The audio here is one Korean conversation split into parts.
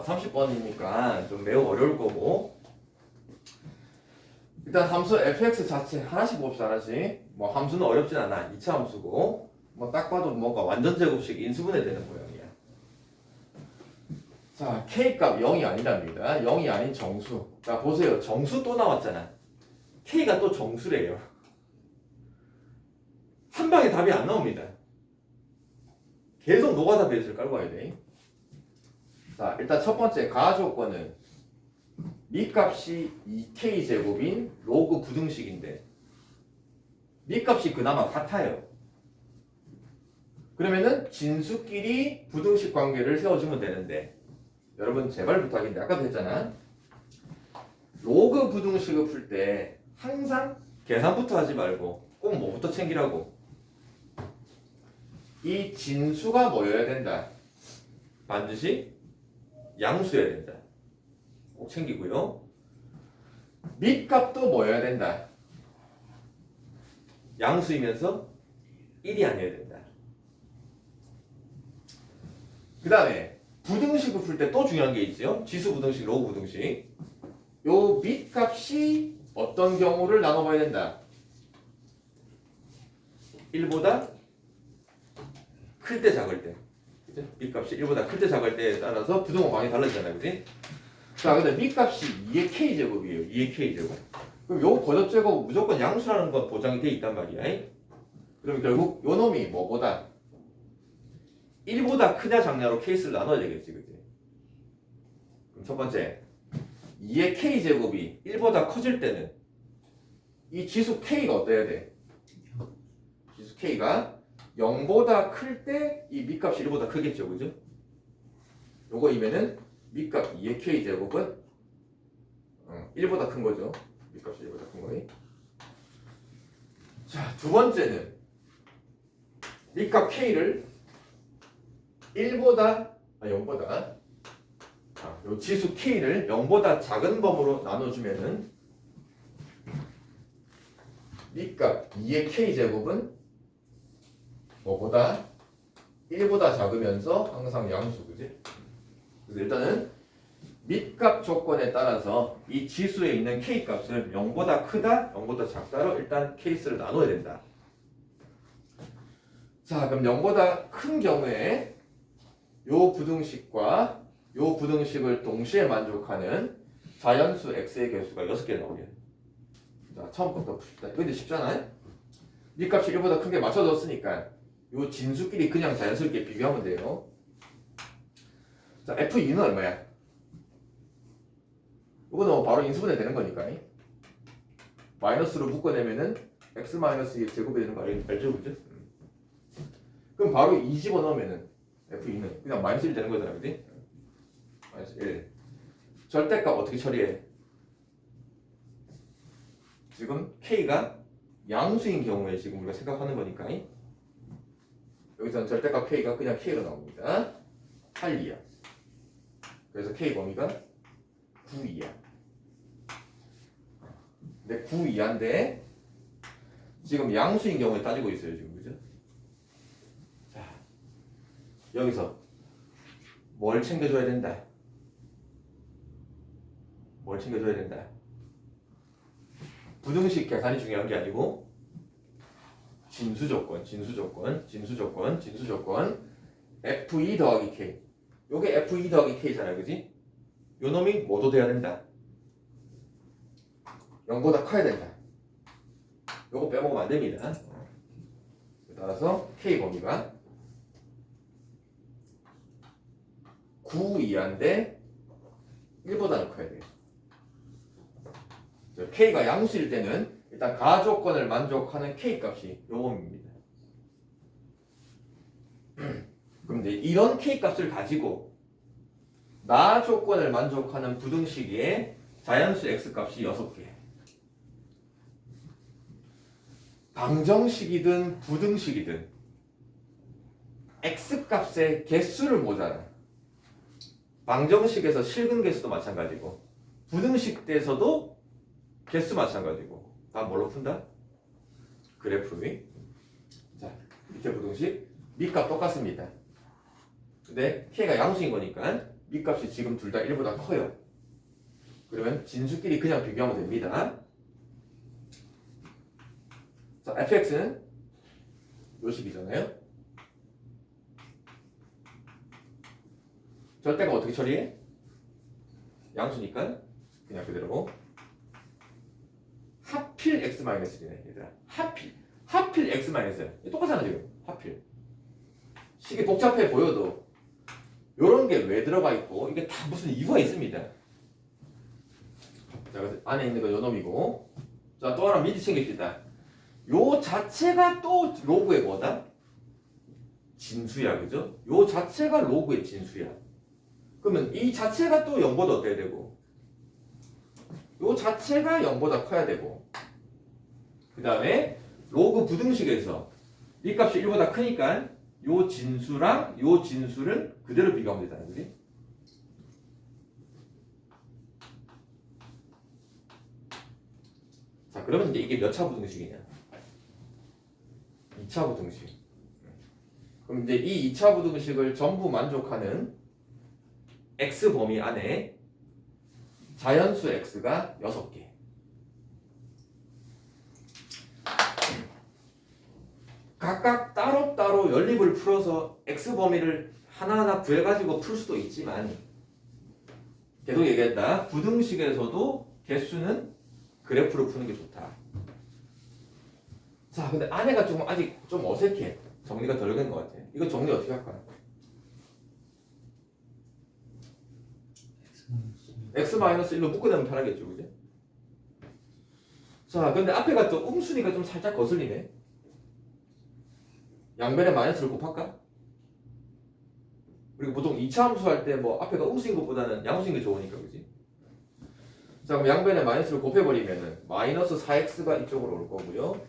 30번이니까 좀 매우 어려울 거고 일단 함수 fx 자체 하나씩 봅시다. 하나씩. 뭐 함수는 어렵진 않아. 2차 함수고 뭐 딱 봐도 뭔가 완전 제곱식 인수분해 되는 모양이야. 자, k값 0이 아니랍니다. 0이 아닌 정수. 자, 보세요. 정수 또 나왔잖아. k가 또 정수래요. 한 방에 답이 안 나옵니다. 계속 노가다 베이스를 깔고 와야 돼. 자, 일단 첫 번째 가하 조건은 밑값이 2k 제곱인 로그 부등식인데 밑값이 그나마 같아요. 그러면은 진수끼리 부등식 관계를 세워주면 되는데 여러분 제발 부탁인데 아까도 했잖아. 로그 부등식을 풀 때 항상 계산부터 하지 말고 꼭 뭐부터 챙기라고. 이 진수가 뭐여야 된다. 반드시 양수여야 된다. 꼭 챙기고요. 밑값도 뭐여야 된다. 양수이면서 1이 아니어야 된다. 그 다음에 부등식을 풀 때 또 중요한 게 있죠. 지수 부등식, 로우 부등식. 요 밑값이 어떤 경우를 나눠봐야 된다. 1보다 클 때 작을 때. 그죠? 밑값이 1보다 클 때 작을 때에 따라서 부등호 많이 달라지잖아요. 그지? 자, 근데 밑값이 2의 k제곱이에요. 2의 k제곱. 그럼 요 거듭제곱 무조건 양수라는 건 보장이 돼 있단 말이야. 그럼 결국 요 놈이 뭐보다 1보다 크냐 작냐로 케이스를 나눠야 되겠지. 그지? 그럼 첫 번째 2의 k제곱이 1보다 커질 때는 이 지수 k가 어때야 돼? 지수 k가 0보다 클 때 이 밑값이 1보다 크겠죠. 그죠? 요거이면은 밑값 2의 k제곱은 1보다 큰 거죠. 밑값이 1보다 큰 거니. 자, 두 번째는 밑값 k를 0보다 요 지수 k를 0보다 작은 범으로 나눠주면은 밑값 2의 k제곱은 뭐보다 1보다 작으면서 항상 양수. 그지? 그래서 일단은 밑값 조건에 따라서 이 지수에 있는 k값을 0보다 크다, 0보다 작다로 일단 케이스를 나눠야 된다. 자, 그럼 0보다 큰 경우에 요 부등식과 요 부등식을 동시에 만족하는 자연수 x의 개수가 6개 나오게. 자, 처음부터 풉시다. 근데 쉽잖아요? 밑값이 1보다 큰 게 맞춰졌으니까 요 진수끼리 그냥 자연스럽게 비교하면 돼요. 자, F2는 얼마야? 이거는 뭐 바로 인수분해 되는 거니까. 마이너스로 묶어내면은 x 마이너스 2의 제곱이 되는 거 알죠? 그죠? 그럼 바로 2 집어넣으면은 F2는 그냥 마이너스 1 되는 거잖아. 그지? 마이너스 1. 절대값 어떻게 처리해? 지금 K가 양수인 경우에 지금 우리가 생각하는 거니까 여기서는 절대값 K가 그냥 K로 나옵니다. 8 이하. 그래서 K 범위가 9 이하. 근데 9 이하인데 지금 양수인 경우에 따지고 있어요. 지금 그죠? 자, 여기서 뭘 챙겨줘야 된다? 뭘 챙겨줘야 된다? 부등식 계산이 중요한 게 아니고 진수조건 F2 더하기 K. 요게 F2 더하기 K잖아요. 그지? 요 놈이 뭐도 돼야 된다? 0보다 커야 된다. 요거 빼먹으면 안 됩니다. 따라서 K 범위가 9 이하인데 1보다는 커야 돼요. K가 양수일 때는 일단 가하 조건을 만족하는 K 값이 요 범위입니다. 그럼 이제 이런 K 값을 가지고 나 조건을 만족하는 부등식의 자연수 X 값이 6개. 방정식이든 부등식이든 X 값의 개수를 모자라. 방정식에서 실근 개수도 마찬가지고 부등식 때에서도 개수 마찬가지고 다 뭘로 푼다? 그래프. 자, 밑에 부등식 밑값 똑같습니다. 근데 K가 양수인 거니까 밑값이 지금 둘 다 1보다 커요. 그러면 진수끼리 그냥 비교하면 됩니다. 자, fx는 요 식이잖아요. 절대가 어떻게 처리해? 양수니까 그냥 그대로 하필 x-1이네 얘들아. 하필 x-1 똑같잖아 지금. 하필 식이 복잡해 보여도 요런 게 왜 들어가 있고 이게 다 무슨 이유가 있습니다. 자, 그래서 안에 있는 거 요놈이고, 자, 또 하나 미리 챙깁시다. 요 자체가 또 로그의 뭐다? 진수야, 그죠? 요 자체가 로그의 진수야. 그러면 이 자체가 또 0보다 어때야 되고, 요 자체가 0보다 커야 되고, 그 다음에 로그 부등식에서 이 값이 1보다 크니까 요 진수랑 요 진수를 그대로 비교하면 되잖아, 그지? 자, 그러면 이제 이게 몇 차 부등식이냐? 2차 부등식. 그럼 이제 이 2차 부등식을 전부 만족하는 x 범위 안에 자연수 x가 6개. 각각 따로따로 연립을 풀어서 x 범위를 하나하나 구해가지고 풀 수도 있지만, 계속 얘기했다. 부등식에서도 개수는 그래프로 푸는 게 좋다. 자, 근데 안에가 조금 아직 좀 어색해. 정리가 덜 된 것 같아. 이거 정리 어떻게 할까? x-1로 묶어내면 편하겠죠, 그지? 자, 근데 앞에가 또 음수니까 좀 살짝 거슬리네. 양변에 마이너스를 곱할까? 그리고 보통 2차 함수 할 때 뭐 앞에가 음수인 것보다는 양수인 게 좋으니까, 그지? 자, 그럼 양변에 마이너스를 곱해버리면은 마이너스 4x가 이쪽으로 올 거고요.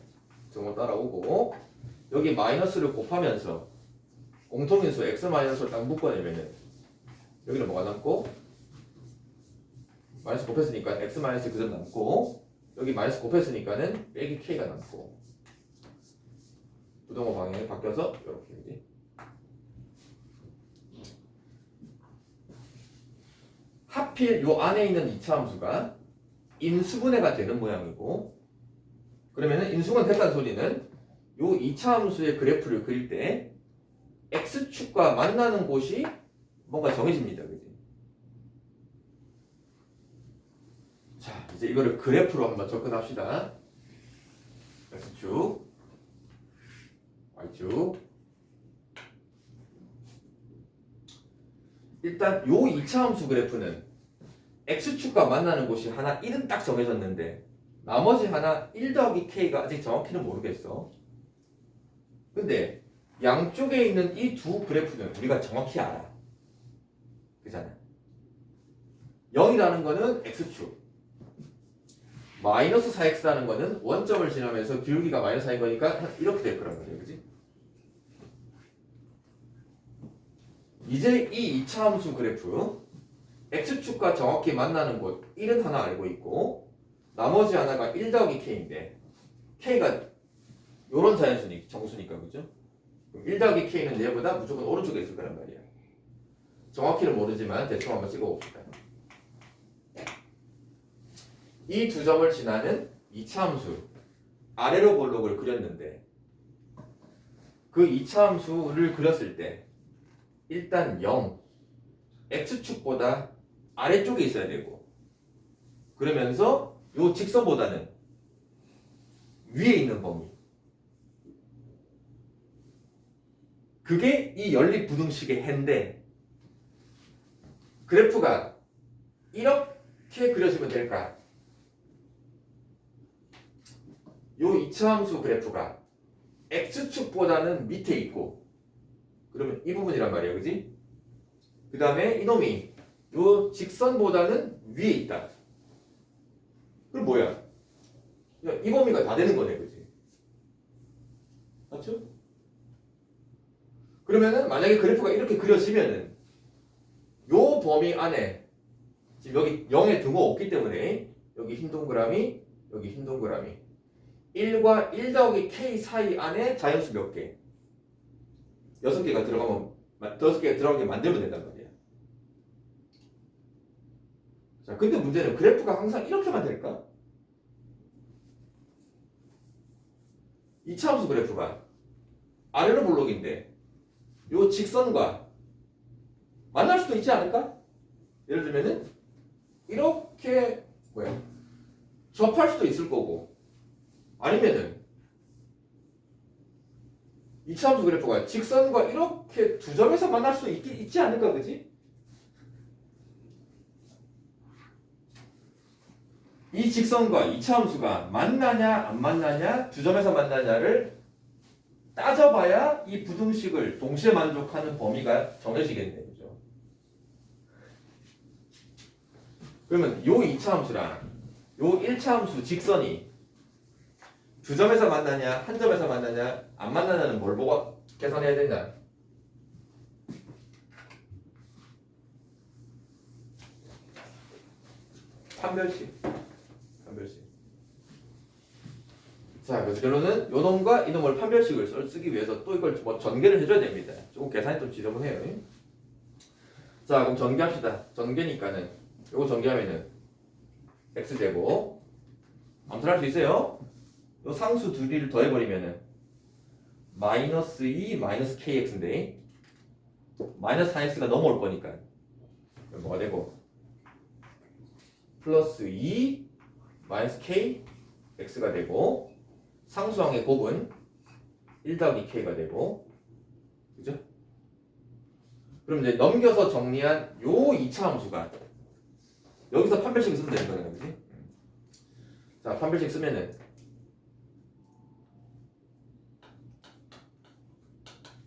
정말 따라오고, 여기 마이너스를 곱하면서 공통인수 x-를 딱 묶어내면은 여기는 뭐가 남고, 마이너스 곱했으니까 x 그대로 남고, 여기 마이너스 곱했으니까는 빼기 k가 남고, 부동호 방향이 바뀌어서 이렇게 되지. 하필 요 안에 있는 2차 함수가 인수분해가 되는 모양이고, 그러면은 인수분 됐다는 소리는 요 2차 함수의 그래프를 그릴 때 x축과 만나는 곳이 뭔가 정해집니다. 그지? 자, 이제 이거를 그래프로 한번 접근합시다. x축, y축. 일단 요 2차 함수 그래프는 x축과 만나는 곳이 하나 1은 딱 정해졌는데 나머지 하나 1 더하기 k가 아직 정확히는 모르겠어. 근데 양쪽에 있는 이 두 그래프는 우리가 정확히 알아. 그잖아. 0이라는 거는 x축, 마이너스 4x라는 거는 원점을 지나면서 기울기가 마이너스 4인 거니까 이렇게 될 거란 말이야. 그지? 이제 이 2차 함수 그래프 x축과 정확히 만나는 곳 1은 하나 알고 있고 나머지 하나가 1 더하기 k인데 k가 요런 자연수니 정수니까 그죠? 그럼 1 더하기 k는 얘보다 무조건 오른쪽에 있을 거란 말이야. 정확히는 모르지만 대충 한번 찍어봅시다. 이 두 점을 지나는 2차 함수 아래로 볼록을 그렸는데 그 2차 함수를 그렸을 때 일단 0 x축보다 아래쪽에 있어야 되고, 그러면서 요 직선보다는 위에 있는 범위, 그게 이 연립부등식의 해인데 그래프가 이렇게 그려지면 될까? 요 2차 함수 그래프가 x축보다는 밑에 있고 그러면 이 부분이란 말이야, 그지? 그 다음에 이놈이 요 직선보다는 위에 있다. 그럼 뭐야? 이 범위가 다 되는 거네, 그지? 맞죠? 그러면은 만약에 그래프가 이렇게 그려지면은 요 범위 안에 지금 여기 0에 등호 없기 때문에 여기 흰 동그라미, 여기 흰 동그라미 1과 1 더하기 k 사이 안에 자연수 몇 개? 6개가 들어가면 6개가 들어간 게 만들면 된단 말이야. 자, 근데 문제는 그래프가 항상 이렇게만 될까? 이차함수 그래프가 아래로 볼록인데 요 직선과 만날 수도 있지 않을까? 예를 들면은 이렇게 접할 수도 있을 거고 아니면은 이차함수 그래프가 직선과 이렇게 두 점에서 만날 수도 있지 않을까, 그지? 이 직선과 이차함수가 만나냐 안 만나냐 두 점에서 만나냐를 따져봐야 이 부등식을 동시에 만족하는 범위가 정해지겠네요. 그죠? 그러면 요 2차함수랑 요 1차함수 직선이 두 점에서 만나냐 한 점에서 만나냐 안 만나냐는 뭘 보고 계산해야 되냐? 판별식. 자, 그래서 결론은 요 놈과 이 놈을 판별식을 쓰기 위해서 또 이걸 뭐 전개를 해줘야 됩니다. 조금 계산이 좀 지저분해요. 자, 그럼 전개합시다. 전개니까는 요거 전개하면은 x제곱 아무튼 할 수 있어요. 요 상수 두 개를 더해버리면은 마이너스 2 마이너스 kx인데 마이너스 4x가 넘어올 거니까 뭐가 되고 플러스 2 마이너스 k x가 되고 상수항의 곱은 1 더하기 k가 되고 그죠? 그럼 이제 넘겨서 정리한 요 2차 함수가 여기서 판별식 쓰면 되는 거예요, 그지? 자, 판별식 쓰면은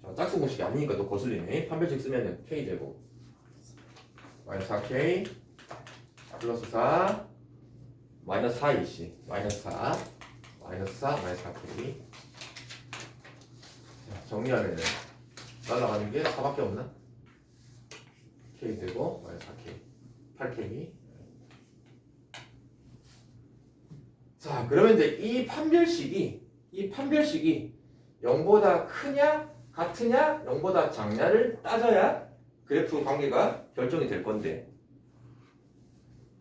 자, 짝수 공식이 아니니까 또 거슬리네. 판별식 쓰면은 k제곱 마이너스 4k 플러스 4 마이너스 4이씨 마이너스 4 마이너스 4 마이너스 4k 정리하면은 날아가는 게 4밖에 없나? k제곱 마이너스 4k 8k. 자, 그러면 이제 이 판별식이 0보다 크냐 같으냐 0보다 작냐를 따져야 그래프 관계가 결정이 될 건데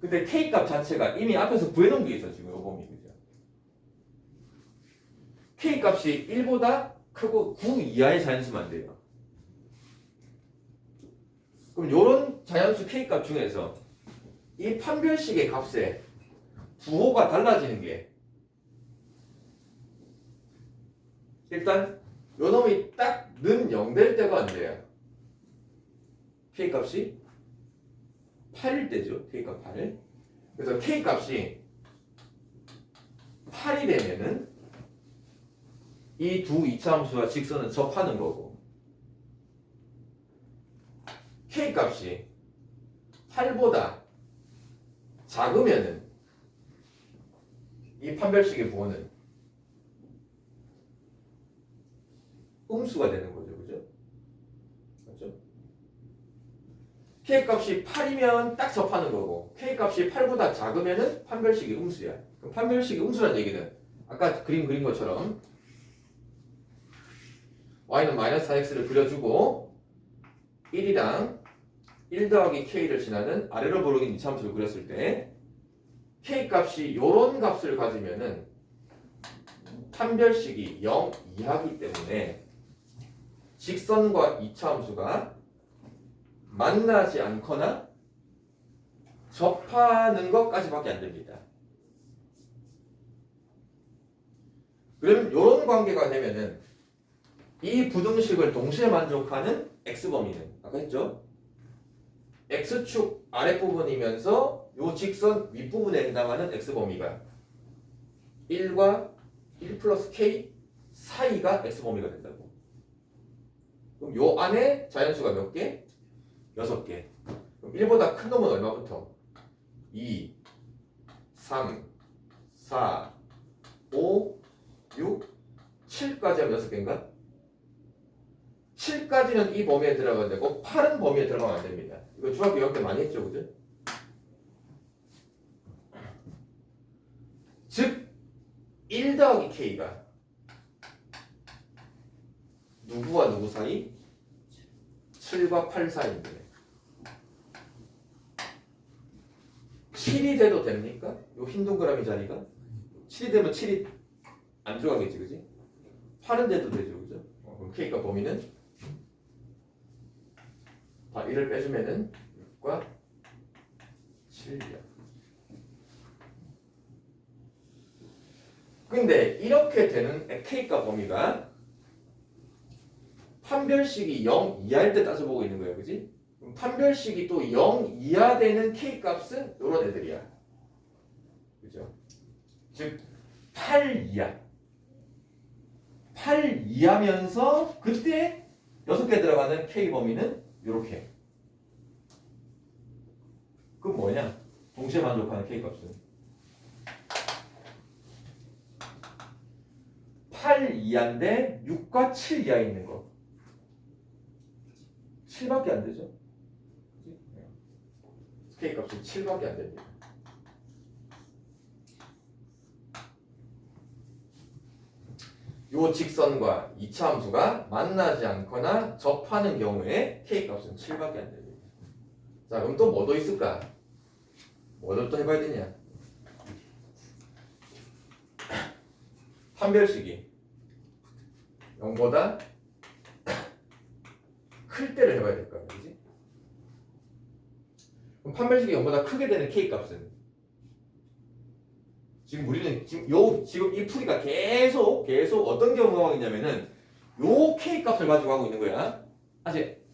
근데 K값 자체가 이미 앞에서 구해놓은 게 있어 지금 요 범위 그죠? K값이 1보다 크고 9 이하의 자연수만 돼요. 그럼 요런 자연수 K값 중에서 이 판별식의 값에 부호가 달라지는 게 일단 요 놈이 딱 는 0 될 때가 언제예요? K값이 8일 때죠. K값 8일. 그래서 K값이 8이 되면은 이 두 이차함수와 직선은 접하는 거고 K값이 8보다 작으면은 이 판별식의 부호는 음수가 되는 거죠. 그죠? 맞죠? K값이 8이면 딱 접하는 거고 K값이 8보다 작으면은 판별식이 음수야. 그럼 판별식이 음수란 얘기는 아까 그린 것처럼 y는 마이너스 4x를 그려주고 1이랑 1 더하기 k를 지나는 아래로 볼록인 이차함수를 그렸을 때 K값이 요런 값을 가지면은 판별식이 0 이하기 때문에 직선과 이차함수가 만나지 않거나 접하는 것까지밖에 안 됩니다. 그럼 이런 관계가 되면은 이 부등식을 동시에 만족하는 x범위는 아까 했죠? x축 아랫부분이면서 요 직선 윗부분에 해당하는 x범위가 1과 1 플러스 k 사이가 x범위가 된다고. 그럼 요 안에 자연수가 몇 개? 6개. 그럼 1보다 큰 놈은 얼마부터? 2, 3, 4, 5, 6, 7까지 하면 6개인가? 7까지는 이 범위에 들어가야 되고 8은 범위에 들어가면 안 됩니다. 이거 중학교 영역 때 많이 했죠, 그죠? 즉 1 더하기 k가 누구와 누구 사이? 7과 8 사이인데 7이 돼도 됩니까? 요 흰 동그라미 자리가 7이 되면 7이 안 들어가겠지, 그지? 8은 돼도 되죠, 그죠? 그럼 K값 범위는 다 1을 빼주면은 6과 7이야. 근데 이렇게 되는 K값 범위가 판별식이 0 이하일 때 따져보고 있는 거예요, 그지? 그럼 판별식이 또 0 이하 되는 K값은 요런 애들이야. 그죠? 즉 8 이하. 8 이하면서 그때 6개 들어가는 K 범위는 요렇게. 그건 뭐냐? 동시에 만족하는 K 값은 8 이하인데 6과 7 이하에 있는 거 7밖에 안 되죠? K 값은 7밖에 안 됩니다. 요 직선과 이차 함수가 만나지 않거나 접하는 경우에 K 값은 7밖에 안 됩니다. 자, 그럼 또 뭐 더 있을까? 뭐를 또 해봐야 되냐? 판별식이 0보다 클 때를 해봐야 될 거 아니야, 그지? 그럼 판별식이 0보다 크게 되는 K 값은 지금 우리는 지금 이 풀이가 계속 어떤 경우가 있냐면은 요 K 값을 가지고 하고 있는 거야. 아직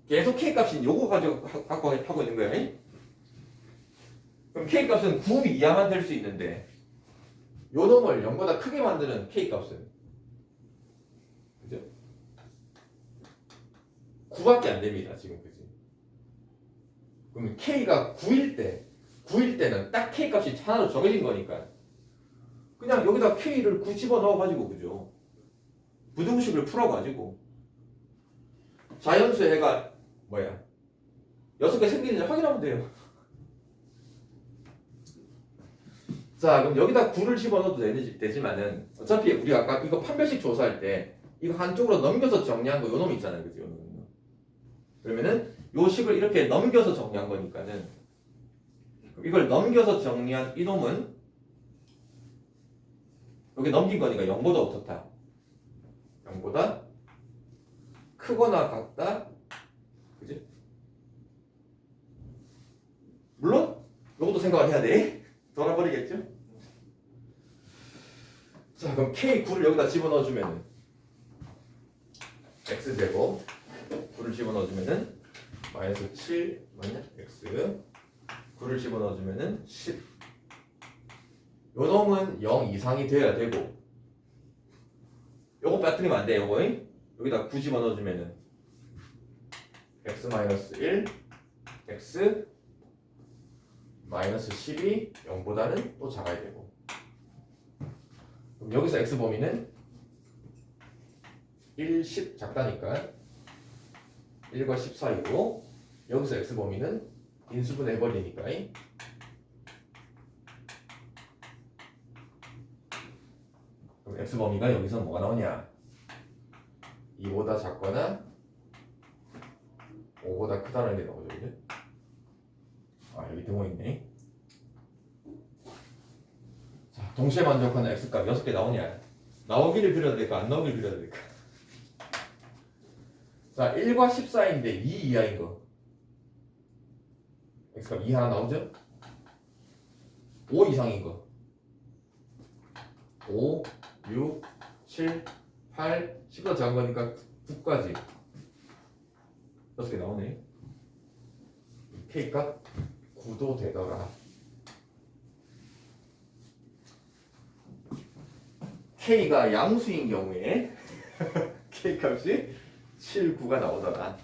계속 K 값인 요거 가지고 하고 있는 거야. 그럼 K 값은 9 이하만 될 수 있는데 요 놈을 0보다 크게 만드는 K 값은 그죠? 9밖에 안 됩니다. 지금 그지? 그럼 K가 9일 때는 딱 K 값이 하나로 정해진 거니까 그냥 여기다 K를 9 집어넣어가지고 그죠? 부등식을 풀어가지고 자연수 해가 뭐야? 6개 생기는지 확인하면 돼요. 자, 그럼 여기다 9를 집어넣어도 되지만은 어차피 우리가 아까 이거 판별식 조사할 때 이거 한쪽으로 넘겨서 정리한 거 요 놈 있잖아요, 그죠? 요 놈. 그러면은 요 식을 이렇게 넘겨서 정리한 거니까는 이걸 넘겨서 정리한 이 놈은 여기 넘긴 거니까 0보다 어떻다? 0보다 크거나 같다, 그지? 물론 요것도 생각을 해야 돼. 돌아버리겠죠? 자, 그럼 K9를 여기다 집어넣어주면은 X제곱 9를 집어넣어주면은 마이너스 7 맞냐? X 9를 집어넣어주면은 10. 요 놈은 0 이상이 돼야 되고 요거 빠뜨리면 안 돼. 요거 여기다 9 집어넣어주면은 X 마이너스 1 X 마이너스 10이 0보다는 또 작아야 되고 그럼 여기서 X 범위는 1, 10 작다니까 1과 10 사이고 여기서 X 범위는 인수분해 해버리니까 그럼 X 범위가 여기서 뭐가 나오냐 2보다 작거나 5보다 크다는 게 나오죠. 그죠? 아, 여기 등호 있네. 자, 동시에 만족하는 X값 6개 나오냐? 나오기를 빌어야 될까? 안 나오기를 빌어야 될까? 자, 1과 10 사이인데 2 이하인 거. X값 2 하나 나오죠? 5 이상인 거. 5, 6, 7, 8, 10보다 작은 거니까 9까지. 6개 나오네. K값 9도 되더라. K가 양수인 경우에 K값이 7, 9가 나오더라.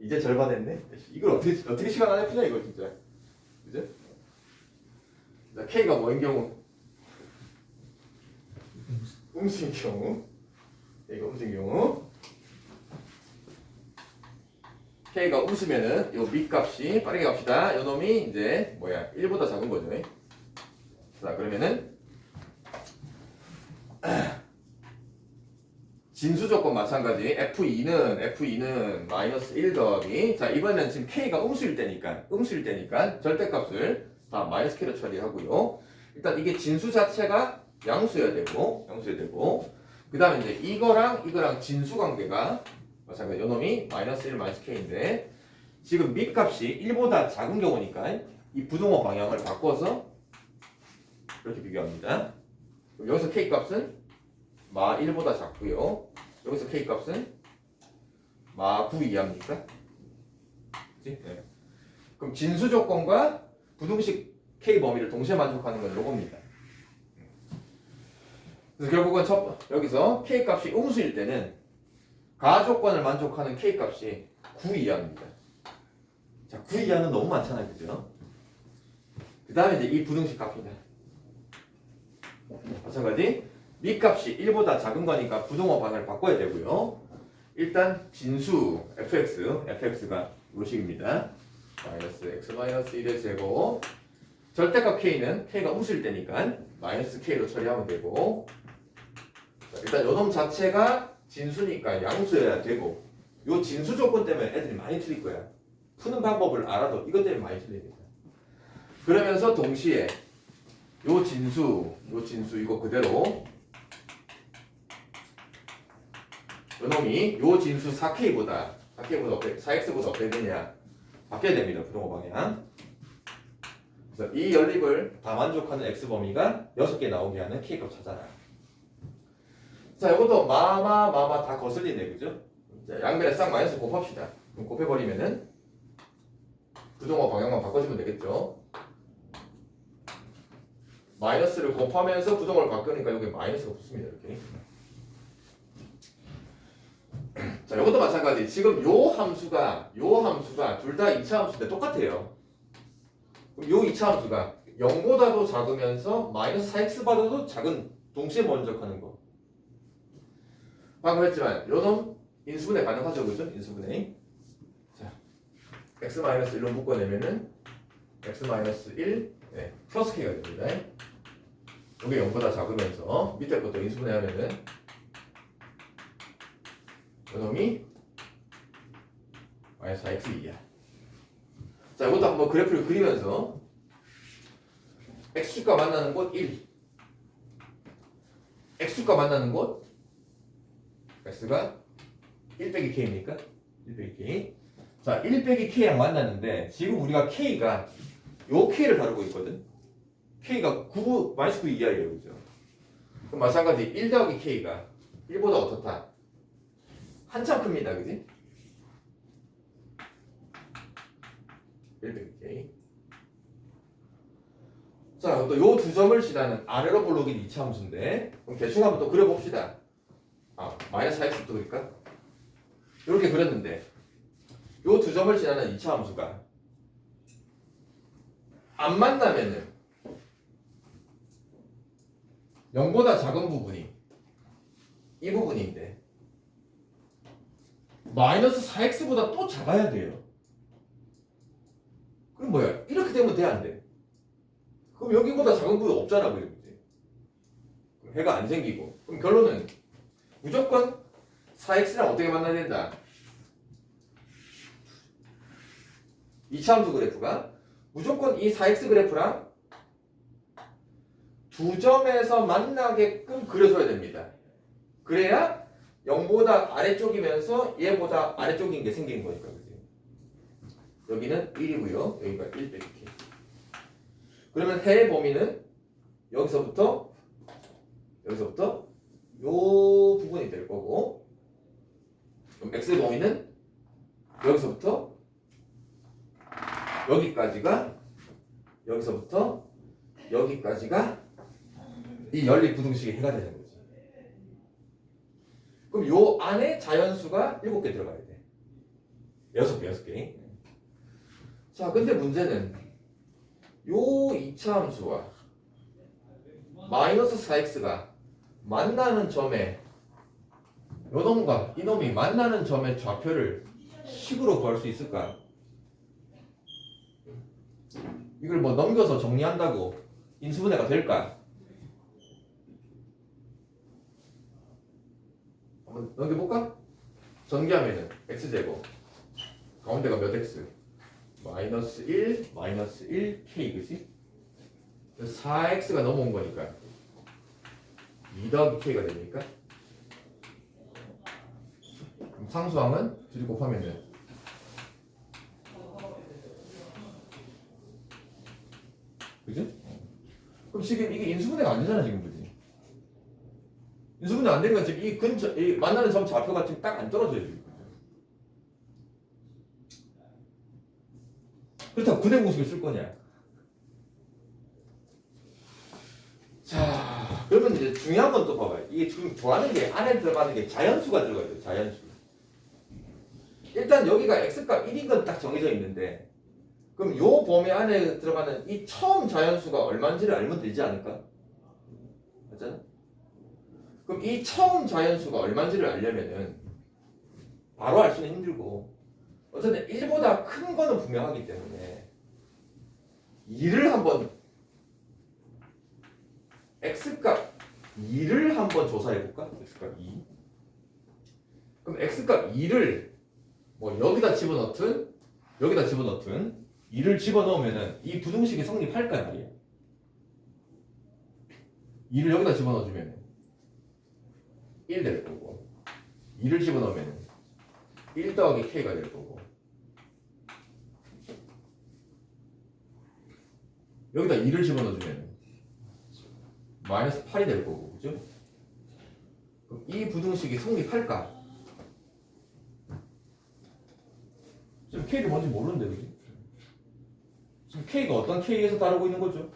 이제 절반 했네. 이걸 어떻게 시간 안에 푸냐 이거 진짜. 그죠? 자, K가 뭐인 경우? 음수인 경우. 이거 음수인 경우. K가 음수면은 요 밑값이 빠르게 갑시다. 요 놈이 이제 뭐야? 1보다 작은 거죠. 자, 그러면은 진수 조건 마찬가지. F2는 마이너스 1 더하기. 자, 이번에는 지금 K가 음수일 때니까 절대값을 다 마이너스 K로 처리하고요. 일단 이게 진수 자체가 양수여야 되고. 그 다음에 이제 이거랑 진수 관계가 마찬가지. 요놈이 마이너스 1 마이너스 K인데 지금 밑값이 1보다 작은 경우니까 이 부등호 방향을 바꿔서 이렇게 비교합니다. 그럼 여기서 K값은 마 1보다 작고요. 여기서 K값은 마 9 이하입니까? 그치? 네. 그럼 진수 조건과 부등식 K 범위를 동시에 만족하는 건 요겁니다. 그래서 결국은 여기서 K값이 음수일 때는 가조건을 만족하는 K값이 9 이하입니다. 자, 9 이하는 너무 많잖아요. 그죠? 그 다음에 이제 이 부등식 값입니다. 마찬가지 밑값이 1보다 작은 거니까 부등호 방향을 바꿔야 되고요. 일단 진수 fx가 요 식입니다. 마이너스 x 마이너스 1의 제곱 절대값 k는 k가 음수일 때니까 마이너스 k로 처리하면 되고 자, 일단 요놈 자체가 진수니까 양수여야 되고 요 진수 조건 때문에 애들이 많이 틀릴 거야. 푸는 방법을 알아도 이것 때문에 많이 틀립니다. 그러면서 동시에 요 진수 이거 그대로 요놈이 요 진수 4K보다 4X보다 어떻게 되냐 바뀌어야 됩니다. 부등호 방향. 그래서 이 연립을 다 만족하는 X 범위가 6개 나오게 하는 K값 찾아라. 자, 이것도 마마 다 거슬리네, 그죠? 자, 양변에 싹 마이너스 곱합시다. 그럼 곱해버리면은 부등호 방향만 바꿔주면 되겠죠? 마이너스를 곱하면서 부등호를 바꾸니까 여기 마이너스가 붙습니다. 이렇게. 자, 이것도 마찬가지. 지금 요 함수가 둘 다 2차 함수인데 똑같아요. 그럼 요 2차 함수가 0보다도 작으면서 마이너스 4x 받아도 작은 동시에 만족하는 거. 방금 했지만 요놈 인수분해 가능하죠, 그죠? 인수분해. 자, x-1로 묶어내면은 x-1 네, 플러스 k가 됩니다. 이게 0보다 작으면서 밑에 것도 인수분해하면은 요놈이 마이너스 4x 이하. 자, 이것도 한번 그래프를 그리면서 x축과 만나는 곳 1, x축과 만나는 곳 x가 1 빼기 k입니까? 1 빼기 k. 자, 1 빼기 k랑 만났는데 지금 우리가 k가 요 k를 다루고 있거든. k가 9, 마이너스 9 이하예요, 그죠? 그럼 마찬가지 1 더하기 k가 1보다 어떻다? 한참 큽니다, 그지? 1 빼기 k. 자, 또 요 두 점을 지나는 아래로 볼록인 2차 함수인데 그럼 대충 한번 또 그려봅시다. 마이너스 4x 또 그릴까? 이렇게 그렸는데 요 두 점을 지나는 2차 함수가 안 만나면은 0보다 작은 부분이 이 부분인데 마이너스 4x보다 또 작아야 돼요. 그럼 뭐야? 이렇게 되면 돼, 안 돼? 그럼 여기보다 작은 부분이 없잖아, 그럼 해가 안 생기고. 그럼 결론은 무조건 4x랑 어떻게 만나야 된다? 2차 함수 그래프가 무조건 이 4x 그래프랑 두 점에서 만나게끔 그려줘야 됩니다. 그래야 0보다 아래쪽이면서 얘보다 아래쪽인 게 생기는 거니까. 그치? 여기는 1이고요. 여기가 1 빼기 k. 그러면 해의 범위는 여기서부터 요 부분이 될 거고, 그럼 x의 범위는 여기서부터 여기서부터 여기까지가 이 연립 부등식의 해가 되는 거지. 그럼 요 안에 자연수가 7개 들어가야 돼. 6개. 자, 근데 문제는 요 2차 함수와 마이너스 4x가 만나는 점에 요놈과 이놈이 만나는 점의 좌표를 식으로 구할 수 있을까? 이걸 뭐 넘겨서 정리한다고 인수분해가 될까? 한번 그럼 넘겨볼까? 전개하면은 x제곱 가운데가 몇 x? 마이너스 1 마이너스 1k 그지? 4x가 넘어온 거니까 2 더하기 k가 되니까 그럼 상수항은 둘이 곱하면은 그지? 그럼 지금 이게 인수분해가 안 되잖아 지금 그지? 인수분해 안 되는 건 지금 이 근처 이 만나는 점 좌표가 지금 딱 안 떨어져요 지금. 그렇다고 근해 공식을 쓸 거냐? 자, 그러면 이제 중요한 건 또 봐봐요. 이게 지금 좋아하는 게 안에 들어가는 게 자연수가 들어가야 돼요. 자연수. 일단 여기가 x값 1인 건 딱 정해져 있는데 그럼 요 범위 안에 들어가는 이 처음 자연수가 얼마인지를 알면 되지 않을까? 맞잖아? 그럼 이 처음 자연수가 얼마인지를 알려면은 바로 알 수는 힘들고 어쨌든 1보다 큰 거는 분명하기 때문에 2를 한번 x값 2를 한번 조사해 볼까? x값 2. 그럼 x값 2를 뭐 여기다 집어넣든 여기다 집어넣든 2를 집어넣으면은 이 부등식이 성립할까 말이야. 2를 여기다 집어넣어주면 1 될 거고 2를 집어넣으면 1 더하기 k가 될 거고 여기다 2를 집어넣어주면 마이너스 8이 될 거고 그죠? 그럼 이 부등식이 성립할까? 지금 k가 뭔지 모르는데 그지? 지금 k가 어떤 k에서 다루고 있는 거죠?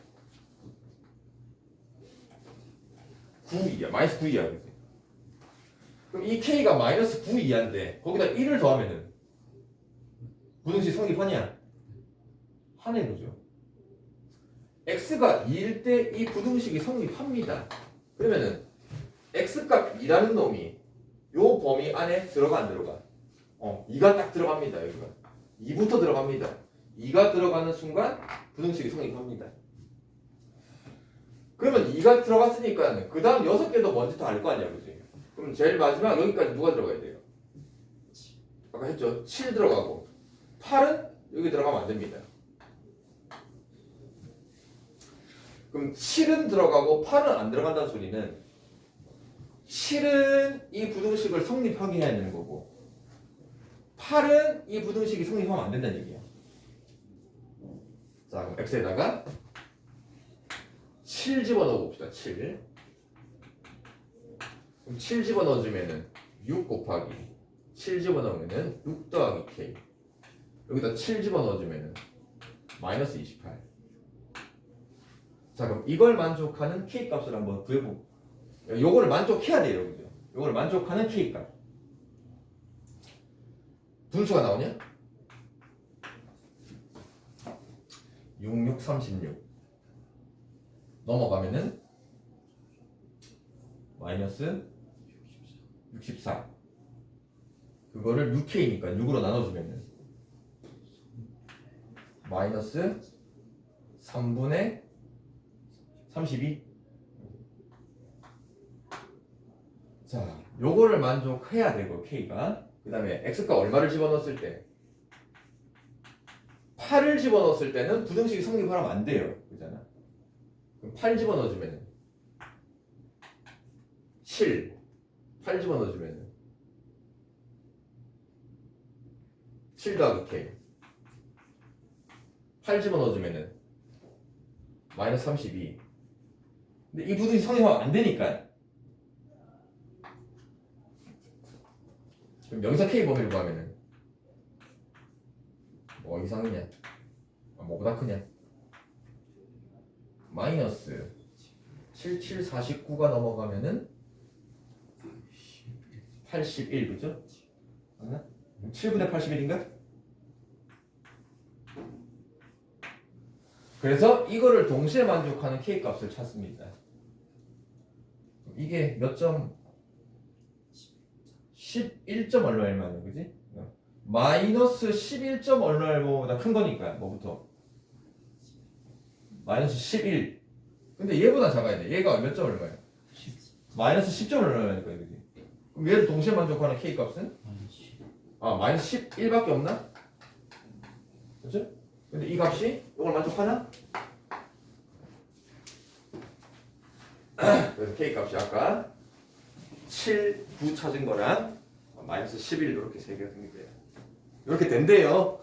9이야 마이너스 9이야 그지? 그럼 이 k가 마이너스 9 이하인데 거기다 1을 더하면은 부등식 성립하냐? 하네 그죠? x가 2일 때 이 부등식이 성립합니다. 그러면은 x값 2라는 놈이 요 범위 안에 들어가 안 들어가? 2가 딱 들어갑니다. 여기가 2부터 들어갑니다. 2가 들어가는 순간 부등식이 성립합니다. 그러면 2가 들어갔으니까 그 다음 6개도 먼저 다 알 거 아니야 그지? 그럼 제일 마지막 여기까지 누가 들어가야 돼요? 아까 했죠? 7 들어가고 8은 여기 들어가면 안 됩니다. 그럼 7은 들어가고 8은 안 들어간다는 소리는 7은 이 부등식을 성립하게 해야 되는 거고 8은 이 부등식이 성립하면 안 된다는 얘기야. 자 그럼 x에다가 7 집어넣어 봅시다. 7 그럼 7 집어넣어주면은 6 곱하기 7 집어넣으면은 6 더하기 k 여기다 7 집어넣어주면은 마이너스 28. 자 그럼 이걸 만족하는 k 값을 한번 구해보. 요거를 만족해야 돼요, 그죠? 요걸 만족하는 k 값. 분수가 나오냐? 6, 6, 36 넘어가면은 마이너스 64. 그거를 6k니까 6으로 나눠주면은 마이너스 3분의 32. 자, 요거를 만족해야 되고 k가 그 다음에 x가 얼마를 집어넣었을 때 8을 집어넣었을 때는 부등식이 성립하면 안 돼요. 그잖아. 그럼 8 집어넣어주면 7 8 집어넣어주면 7 더하기 k 8 집어넣어주면 마이너스 32. 근데 이 부등식 성립하면 안 되니까 그럼 여기서 k 범위를 구하면은 뭐 이상이냐? 뭐보다 크냐? 마이너스 77, 49가 넘어가면은 81 그죠? 맞나? 7분의 81인가? 그래서 이거를 동시에 만족하는 k 값을 찾습니다. 이게 몇 점? 11점 얼마일만해 그지? 마이너스 11점 얼마보다 큰 거니까 뭐부터? 마이너스 11. 근데 얘보다 작아야 돼. 얘가 몇 점 얼마야? 마이너스 10점 얼마니까 그지? 그럼 얘를 동시에 만족하는 k 값은? 마이너스 11밖에 없나? 그렇죠? 근데 이 값이 이걸 만족하나? 그래서 k 값이 아까 7, 9 찾은 거랑 마이너스 11 이렇게 세 개가 생긴 거예요. 이렇게 된대요.